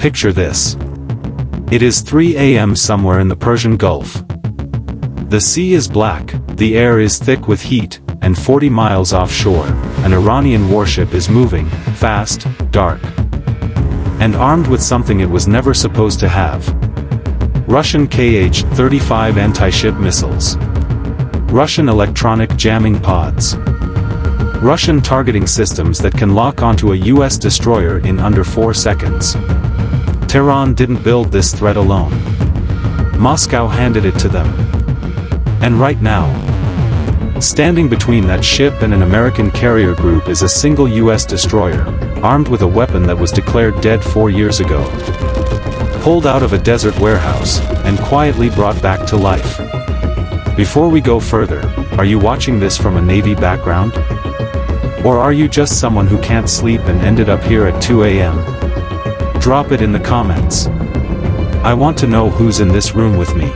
Picture this. It is 3 a.m. somewhere in the Persian Gulf. The sea is black, the air is thick with heat, and 40 miles offshore, an Iranian warship is moving, fast, dark, and armed with something it was never supposed to have. Russian Kh-35 anti-ship missiles. Russian electronic jamming pods. Russian targeting systems that can lock onto a US destroyer in under 4 seconds. Tehran didn't build this threat alone. Moscow handed it to them. And right now, standing between that ship and an American carrier group is a single US destroyer, armed with a weapon that was declared dead 4 years ago. Pulled out of a desert warehouse, and quietly brought back to life. Before we go further, are you watching this from a Navy background? Or are you just someone who can't sleep and ended up here at 2 a.m.? Drop it in the comments. I want to know who's in this room with me.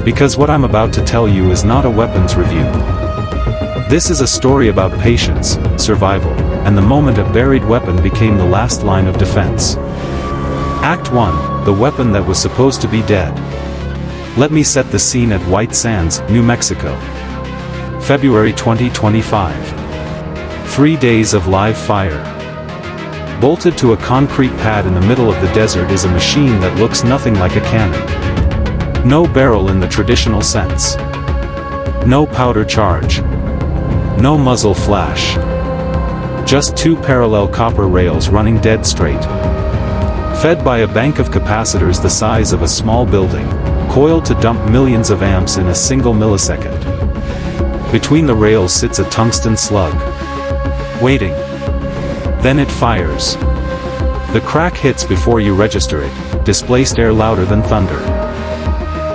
Because what I'm about to tell you is not a weapons review. This is a story about patience, survival, and the moment a buried weapon became the last line of defense. Act 1, the weapon that was supposed to be dead. Let me set the scene at White Sands, New Mexico. February 2025. 3 days of live fire. Bolted to a concrete pad in the middle of the desert is a machine that looks nothing like a cannon. No barrel in the traditional sense. No powder charge. No muzzle flash. Just 2 parallel copper rails running dead straight. Fed by a bank of capacitors the size of a small building, coiled to dump millions of amps in a single millisecond. Between the rails sits a tungsten slug. Waiting. Then it fires. The crack hits before you register it, displaced air louder than thunder.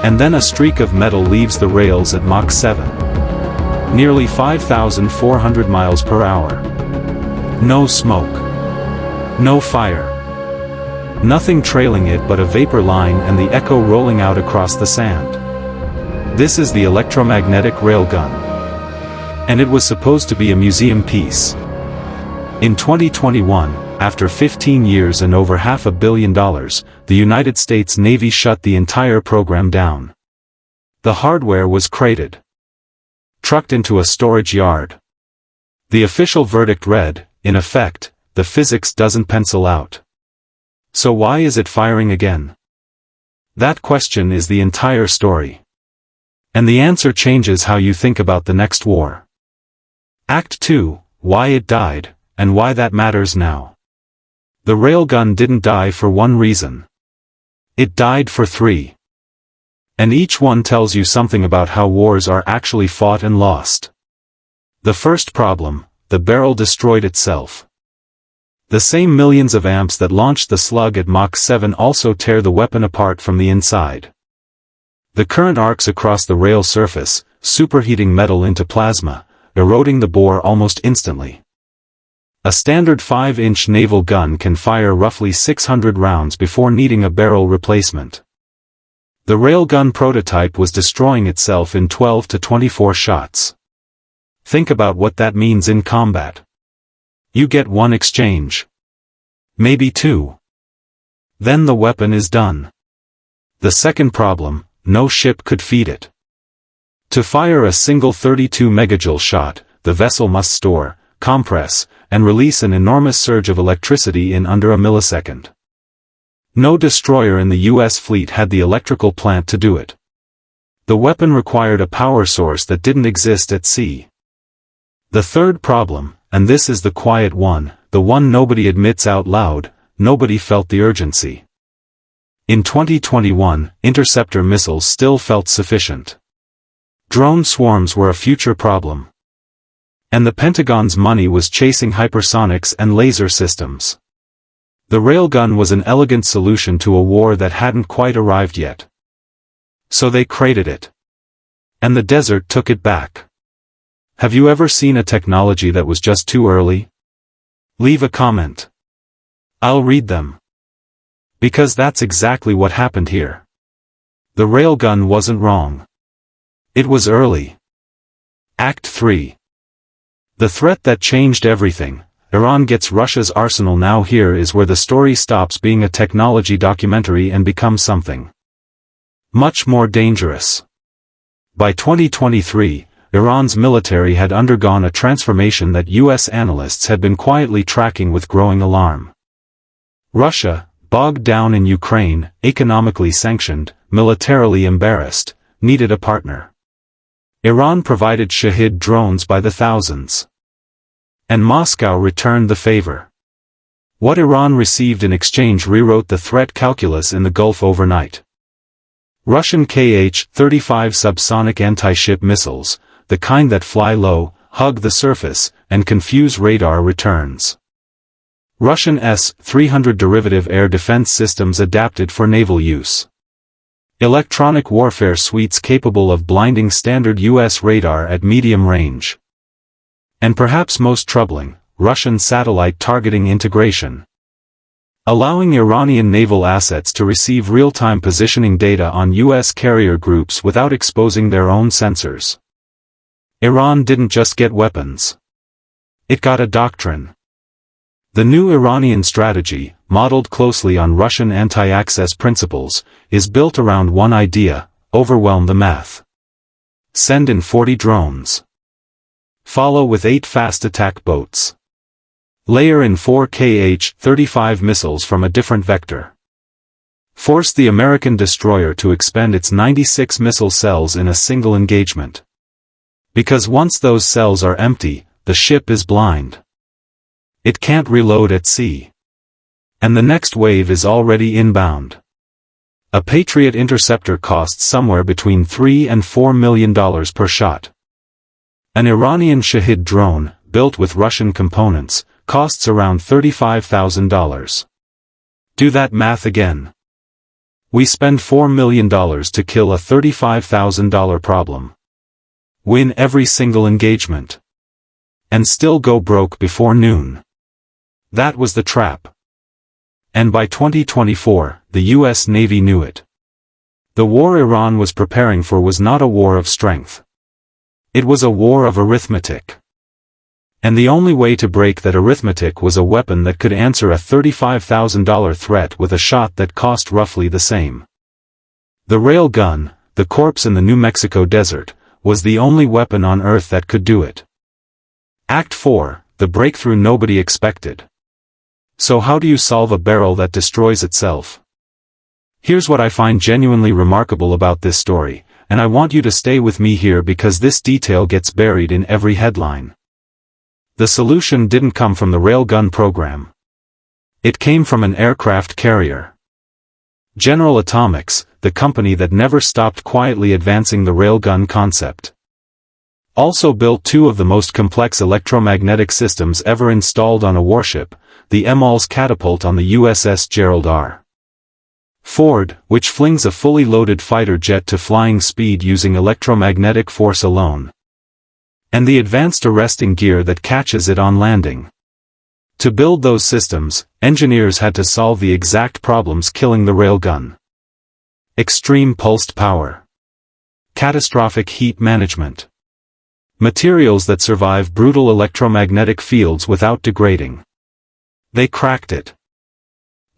And then a streak of metal leaves the rails at Mach 7. Nearly 5,400 miles per hour. No smoke. No fire. Nothing trailing it but a vapor line and the echo rolling out across the sand. This is the electromagnetic railgun. And it was supposed to be a museum piece. In 2021, after 15 years and over $500 million, the United States Navy shut the entire program down. The hardware was crated. Trucked into a storage yard. The official verdict read, in effect, the physics doesn't pencil out. So why is it firing again? That question is the entire story. And the answer changes how you think about the next war. Act 2, why it died, and why that matters now. The railgun didn't die for one reason. It died for 3. And each one tells you something about how wars are actually fought and lost. The first problem, the barrel destroyed itself. The same millions of amps that launched the slug at Mach 7 also tear the weapon apart from the inside. The current arcs across the rail surface, superheating metal into plasma, eroding the bore almost instantly. A standard 5-inch naval gun can fire roughly 600 rounds before needing a barrel replacement. The railgun prototype was destroying itself in 12 to 24 shots. Think about what that means in combat. You get 1 exchange. Maybe 2. Then the weapon is done. The second problem, no ship could feed it. To fire a single 32 megajoule shot, the vessel must store, compress, and release an enormous surge of electricity in under a millisecond. No destroyer in the US fleet had the electrical plant to do it. The weapon required a power source that didn't exist at sea. The third problem, and this is the quiet one, the one nobody admits out loud, nobody felt the urgency. In 2021, interceptor missiles still felt sufficient. Drone swarms were a future problem. And the Pentagon's money was chasing hypersonics and laser systems. The railgun was an elegant solution to a war that hadn't quite arrived yet. So they crated it. And the desert took it back. Have you ever seen a technology that was just too early? Leave a comment. I'll read them. Because that's exactly what happened here. The railgun wasn't wrong. It was early. Act 3. The threat that changed everything, Iran gets Russia's arsenal. Now here is where the story stops being a technology documentary and becomes something much more dangerous. By 2023, Iran's military had undergone a transformation that U.S. analysts had been quietly tracking with growing alarm. Russia, bogged down in Ukraine, economically sanctioned, militarily embarrassed, needed a partner. Iran provided Shahid drones by the thousands. And Moscow returned the favor. What Iran received in exchange rewrote the threat calculus in the Gulf overnight. Russian Kh-35 subsonic anti-ship missiles, the kind that fly low, hug the surface, and confuse radar returns. Russian S-300 derivative air defense systems adapted for naval use. Electronic warfare suites capable of blinding standard U.S. radar at medium range. And perhaps most troubling, Russian satellite targeting integration. Allowing Iranian naval assets to receive real-time positioning data on U.S. carrier groups without exposing their own sensors. Iran didn't just get weapons. It got a doctrine. The new Iranian strategy, modeled closely on Russian anti-access principles, is built around one idea: overwhelm the math. Send in 40 drones. Follow with 8 fast attack boats. Layer in 4 Kh-35 missiles from a different vector. Force the American destroyer to expend its 96 missile cells in a single engagement. Because once those cells are empty, the ship is blind. It can't reload at sea. And the next wave is already inbound. A Patriot interceptor costs somewhere between $3 and $4 million per shot. An Iranian Shahid drone, built with Russian components, costs around $35,000. Do that math again. We spend $4 million to kill a $35,000 problem. Win every single engagement. And still go broke before noon. That was the trap. And by 2024, the U.S. Navy knew it. The war Iran was preparing for was not a war of strength. It was a war of arithmetic. And the only way to break that arithmetic was a weapon that could answer a $35,000 threat with a shot that cost roughly the same. The rail gun, the corpse in the New Mexico desert, was the only weapon on Earth that could do it. Act 4, the breakthrough nobody expected. So how do you solve a barrel that destroys itself? Here's what I find genuinely remarkable about this story, and I want you to stay with me here because this detail gets buried in every headline. The solution didn't come from the railgun program. It came from an aircraft carrier. General Atomics, the company that never stopped quietly advancing the railgun concept, also built 2 of the most complex electromagnetic systems ever installed on a warship, the EMALS catapult on the USS Gerald R. Ford, which flings a fully loaded fighter jet to flying speed using electromagnetic force alone. And the advanced arresting gear that catches it on landing. To build those systems, engineers had to solve the exact problems killing the railgun. Extreme pulsed power. Catastrophic heat management. Materials that survive brutal electromagnetic fields without degrading. They cracked it.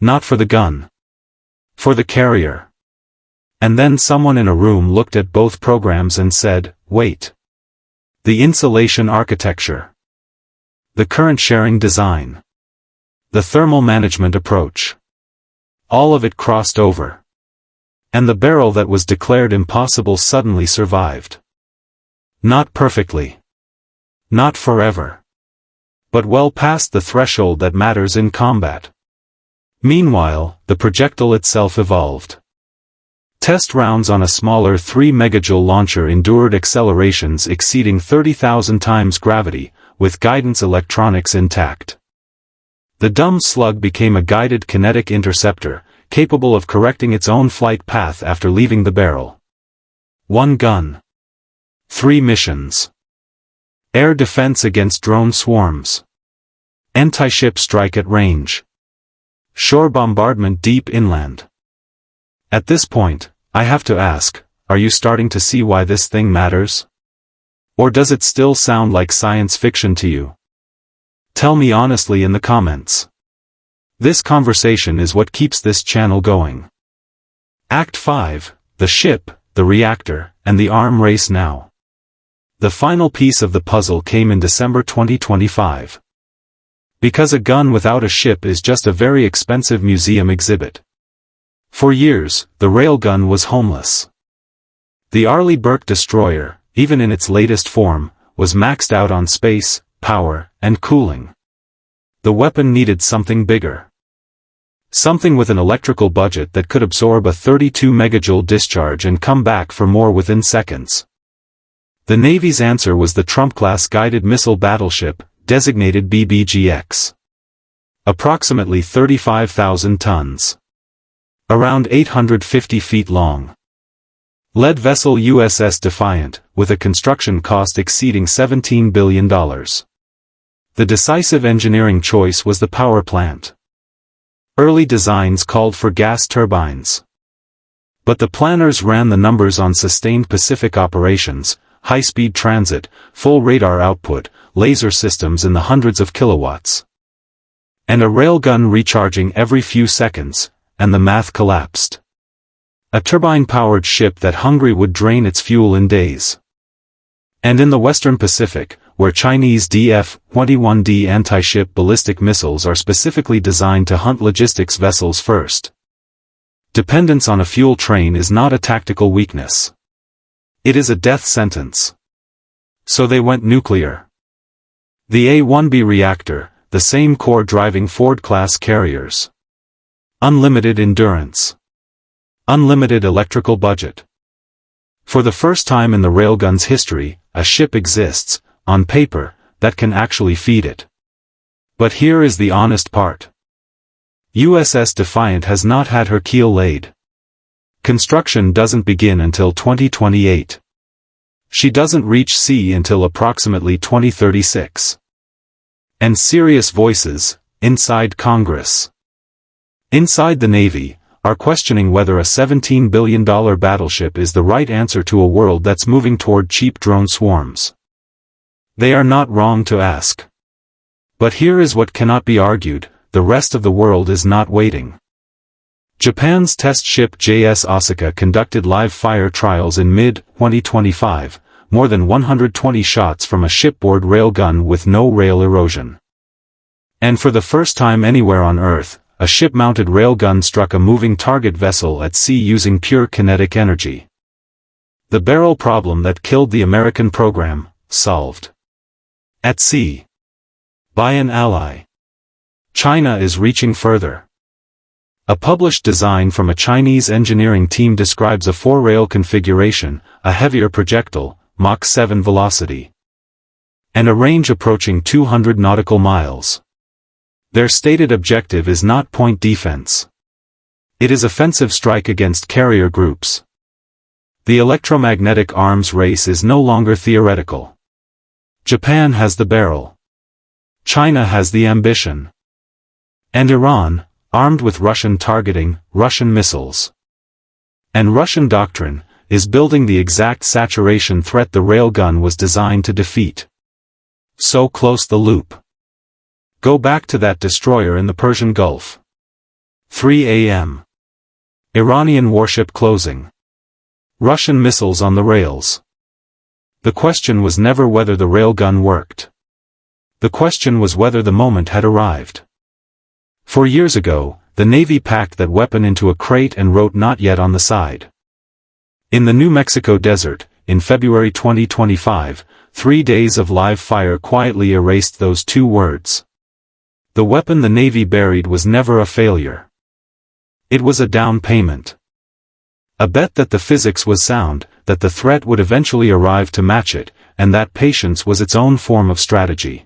Not for the gun. For the carrier. And then someone in a room looked at both programs and said, wait. The insulation architecture. The current sharing design. The thermal management approach. All of it crossed over. And the barrel that was declared impossible suddenly survived. Not perfectly. Not forever. But well past the threshold that matters in combat. Meanwhile, the projectile itself evolved. Test rounds on a smaller 3 megajoule launcher endured accelerations exceeding 30,000 times gravity, with guidance electronics intact. The dumb slug became a guided kinetic interceptor, capable of correcting its own flight path after leaving the barrel. 1 gun. 3 missions. Air defense against drone swarms. Anti-ship strike at range. Shore bombardment deep inland. At this point, I have to ask, are you starting to see why this thing matters? Or does it still sound like science fiction to you? Tell me honestly in the comments. This conversation is what keeps this channel going. Act 5, the ship, the reactor, and the arm race now. The final piece of the puzzle came in December 2025. Because a gun without a ship is just a very expensive museum exhibit. For years, the railgun was homeless. The Arleigh Burke destroyer, even in its latest form, was maxed out on space, power, and cooling. The weapon needed something bigger. Something with an electrical budget that could absorb a 32 megajoule discharge and come back for more within seconds. The Navy's answer was the Trump-class guided missile battleship, designated BBGX. Approximately 35,000 tons. Around 850 feet long. Lead vessel USS Defiant, with a construction cost exceeding $17 billion. The decisive engineering choice was the power plant. Early designs called for gas turbines. But the planners ran the numbers on sustained Pacific operations, high-speed transit, full radar output, laser systems in the hundreds of kilowatts. And a railgun recharging every few seconds, and the math collapsed. A turbine-powered ship that Hungary would drain its fuel in days. And in the Western Pacific, where Chinese DF-21D anti-ship ballistic missiles are specifically designed to hunt logistics vessels first. Dependence on a fuel train is not a tactical weakness. It is a death sentence. So they went nuclear. The A-1B reactor, the same core driving Ford-class carriers. Unlimited endurance. Unlimited electrical budget. For the first time in the railgun's history, a ship exists, on paper, that can actually feed it. But here is the honest part. USS Defiant has not had her keel laid. Construction doesn't begin until 2028. She doesn't reach sea until approximately 2036. And serious voices, inside Congress, inside the Navy, are questioning whether a $17 billion battleship is the right answer to a world that's moving toward cheap drone swarms. They are not wrong to ask. But here is what cannot be argued, the rest of the world is not waiting. Japan's test ship JS Asuka conducted live fire trials in mid-2025, more than 120 shots from a shipboard railgun with no rail erosion. And for the first time anywhere on Earth, a ship-mounted railgun struck a moving target vessel at sea using pure kinetic energy. The barrel problem that killed the American program, solved. At sea. By an ally. China is reaching further. A published design from a Chinese engineering team describes a 4-rail configuration, a heavier projectile, Mach 7 velocity, and a range approaching 200 nautical miles. Their stated objective is not point defense. It is offensive strike against carrier groups. The electromagnetic arms race is no longer theoretical. Japan has the barrel. China has the ambition. And Iran, armed with Russian targeting, Russian missiles, and Russian doctrine, is building the exact saturation threat the railgun was designed to defeat. So close the loop. Go back to that destroyer in the Persian Gulf. 3 a.m. Iranian warship closing. Russian missiles on the rails. The question was never whether the railgun worked. The question was whether the moment had arrived. 4 years ago, the Navy packed that weapon into a crate and wrote "not yet" on the side. In the New Mexico desert, in February 2025, 3 days of live fire quietly erased those 2 words. The weapon the Navy buried was never a failure. It was a down payment. A bet that the physics was sound, that the threat would eventually arrive to match it, and that patience was its own form of strategy.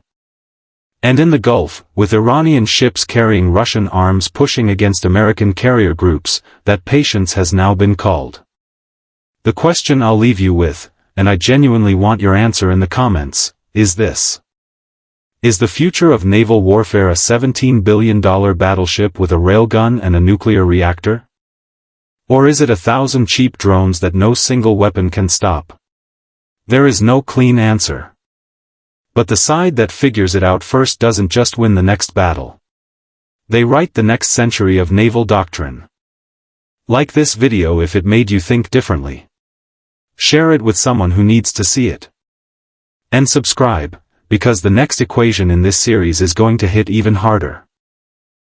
And in the Gulf, with Iranian ships carrying Russian arms pushing against American carrier groups, that patience has now been called. The question I'll leave you with, and I genuinely want your answer in the comments, is this. Is the future of naval warfare a $17 billion battleship with a railgun and a nuclear reactor? Or is it 1,000 cheap drones that no single weapon can stop? There is no clean answer. But the side that figures it out first doesn't just win the next battle. They write the next century of naval doctrine. Like this video if it made you think differently. Share it with someone who needs to see it. And subscribe, because the next equation in this series is going to hit even harder.